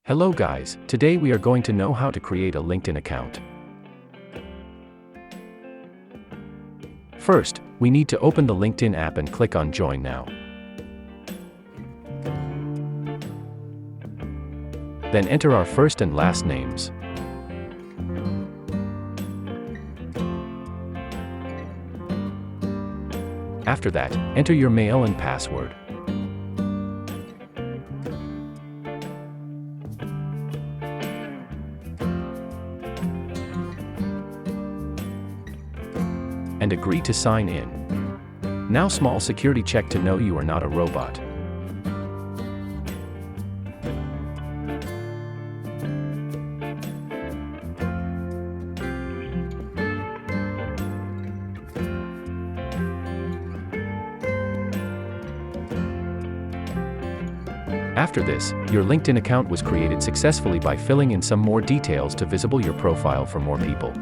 Hello guys, today we are going to know how to create a LinkedIn account. First, we need to open the LinkedIn app and click on Join Now. Then enter our first and last names. After that, enter your mail and password. And agree to sign in. Now small security check to know you are not a robot. After this, your LinkedIn account was created successfully by filling in some more details to visible your profile for more people.